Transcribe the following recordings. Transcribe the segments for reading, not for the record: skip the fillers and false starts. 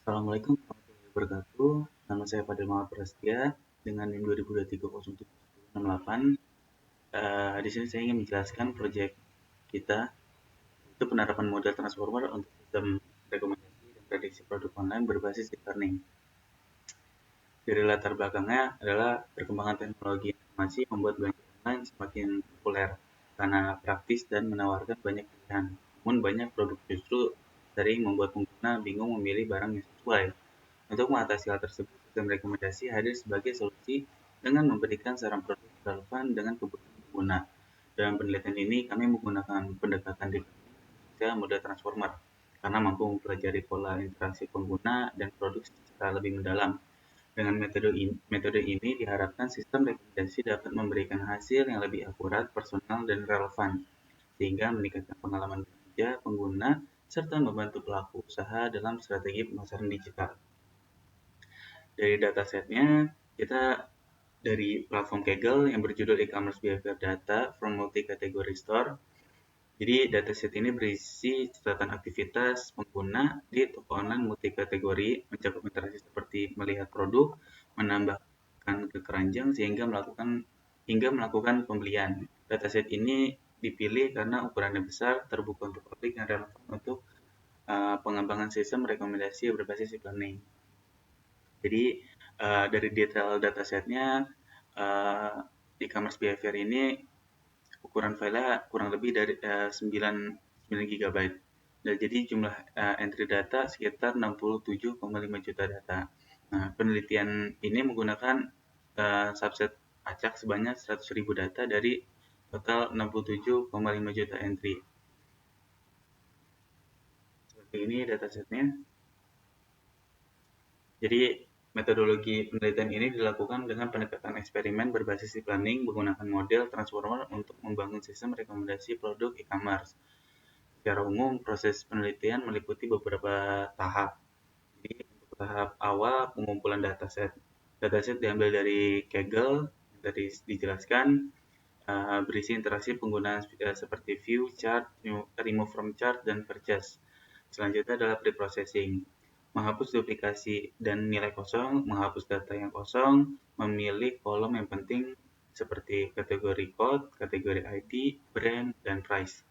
Assalamualaikum warahmatullahi wabarakatuh. Nama saya Fadil Muhammad Prasetya dengan NIM 20230768. Di sini saya ingin menjelaskan proyek kita, itu penerapan model transformer untuk sistem rekomendasi dan prediksi produk online berbasis deep learning. Dari latar belakangnya adalah perkembangan teknologi informasi membuat belanja online semakin populer karena praktis dan menawarkan banyak pilihan. Namun banyak produk justru sering membuat pengguna bingung memilih barang yang sesuai. Untuk mengatasi hal tersebut, sistem rekomendasi hadir sebagai solusi dengan memberikan saran produk relevan dengan kebutuhan pengguna. Dalam penelitian ini, kami menggunakan pendekatan deep learning model transformer karena mampu mempelajari pola interaksi pengguna dan produk secara lebih mendalam. Dengan metode ini diharapkan sistem rekomendasi dapat memberikan hasil yang lebih akurat, personal, dan relevan, sehingga meningkatkan pengalaman belanja pengguna serta membantu pelaku usaha dalam strategi pemasaran digital. Dari datasetnya, kita dari platform Kaggle yang berjudul E-commerce Behavior Data from Multi-Category Store. Jadi dataset ini berisi catatan aktivitas pengguna di toko online multi kategori, mencakup interaksi seperti melihat produk, menambahkan ke keranjang hingga melakukan pembelian. Dataset ini dipilih karena ukurannya besar, terbuka untuk publik, dan relevan untuk pengembangan sistem rekomendasi berbasis deep learning. Jadi dari detail datasetnya, e-commerce behavior ini ukuran filenya kurang lebih dari 9 GB. Dan jadi jumlah entry data sekitar 67,5 juta data. Nah, penelitian ini menggunakan subset acak sebanyak 100.000 data dari total 67,5 juta entry. Seperti ini datasetnya. Jadi metodologi penelitian ini dilakukan dengan pendekatan eksperimen berbasis deep learning menggunakan model transformer untuk membangun sistem rekomendasi produk e-commerce. Secara umum, proses penelitian meliputi beberapa tahap. Jadi, untuk tahap awal, pengumpulan dataset. Dataset diambil dari Kaggle, yang tadi dijelaskan, berisi interaksi penggunaan seperti view, chart, remove from chart, dan purchase. Selanjutnya adalah preprocessing, menghapus duplikasi dan nilai kosong, menghapus data yang kosong, memilih kolom yang penting seperti kategori code, kategori ID, brand, dan price.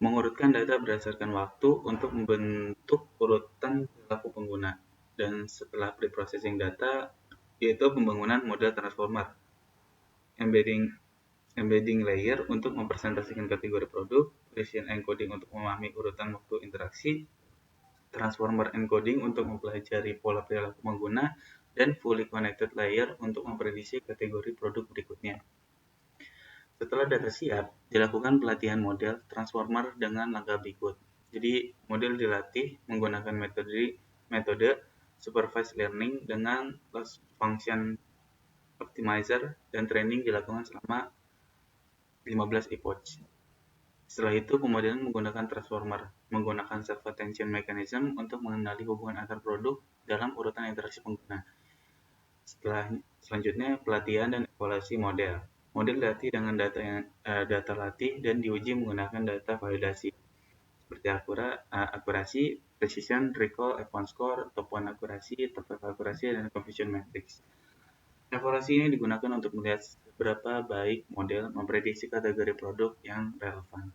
Mengurutkan data berdasarkan waktu untuk membentuk urutan perilaku pengguna. Dan setelah preprocessing data, yaitu pembangunan model transformer. Embedding layer untuk mempresentasikan kategori produk, Bayesian encoding untuk memahami urutan waktu interaksi, transformer encoding untuk mempelajari pola perilaku pengguna, dan fully connected layer untuk memprediksi kategori produk berikutnya. Setelah data siap, dilakukan pelatihan model transformer dengan langkah berikut. Jadi, model dilatih menggunakan metode supervised learning dengan loss function optimizer dan training dilakukan selama 15 epoch. Setelah itu, pemodelan menggunakan transformer, menggunakan self-attention mechanism untuk mengenali hubungan antar produk dalam urutan interaksi pengguna. Selanjutnya, pelatihan dan evaluasi model. Model dilatih dengan data latih dan diuji menggunakan data validasi seperti akurasi, precision, recall, F1 score, top 1 akurasi, top 5 akurasi, dan confusion matrix. Evaluasi ini digunakan untuk melihat seberapa baik model memprediksi kategori produk yang relevan.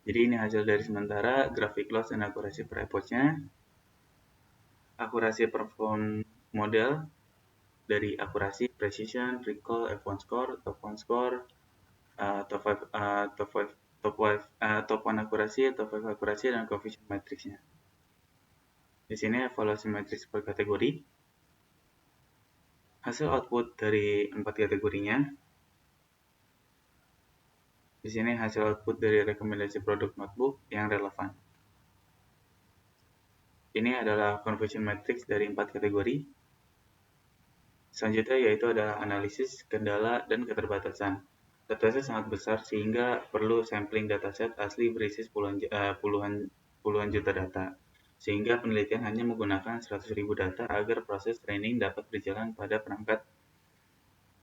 Jadi ini hasil dari sementara grafik loss dan akurasi per epochnya. Akurasi perform model dari akurasi, precision, recall, F1 score, top 1 score, top 1 akurasi, top 5 akurasi, dan coefficient matrixnya. Di sini evaluasi matriks per kategori. Hasil output dari 4 kategorinya. Di sini hasil output dari rekomendasi produk notebook yang relevan. Ini adalah conversion matrix dari 4 kategori. Selanjutnya yaitu adalah analisis, kendala, dan keterbatasan. Dataset sangat besar sehingga perlu sampling dataset asli berisi puluhan juta data. Sehingga penelitian hanya menggunakan 100.000 data agar proses training dapat berjalan pada perangkat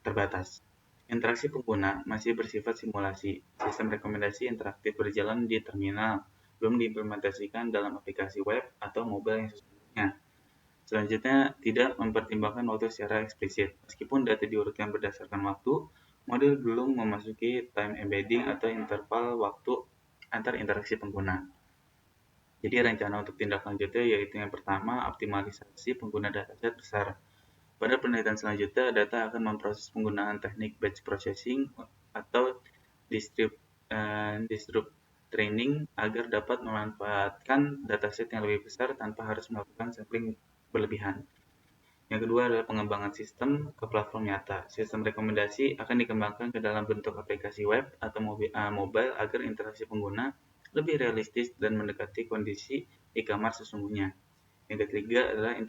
terbatas. Interaksi pengguna masih bersifat simulasi. Sistem rekomendasi interaktif berjalan di terminal, belum diimplementasikan dalam aplikasi web atau mobile yang sesungguhnya. Selanjutnya, tidak mempertimbangkan waktu secara eksplisit. Meskipun data diurutkan berdasarkan waktu, model belum memasuki time embedding atau interval waktu antar interaksi pengguna. Jadi rencana untuk tindak lanjutnya yaitu yang pertama, optimalisasi pengguna dataset besar. Pada penelitian selanjutnya, data akan memproses penggunaan teknik batch processing atau distributed training agar dapat memanfaatkan dataset yang lebih besar tanpa harus melakukan sampling berlebihan. Yang kedua adalah pengembangan sistem ke platform nyata. Sistem rekomendasi akan dikembangkan ke dalam bentuk aplikasi web atau mobile agar interaksi pengguna lebih realistis dan mendekati kondisi e-commerce sesungguhnya. Yang ketiga adalah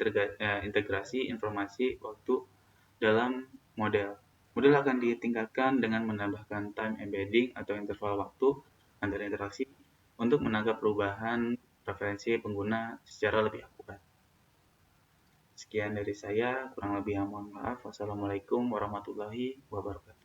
integrasi informasi waktu dalam model. Model akan ditingkatkan dengan menambahkan time embedding atau interval waktu antar interaksi untuk menangkap perubahan preferensi pengguna secara lebih akurat. Sekian dari saya, kurang lebih mohon maaf. Wassalamualaikum warahmatullahi wabarakatuh.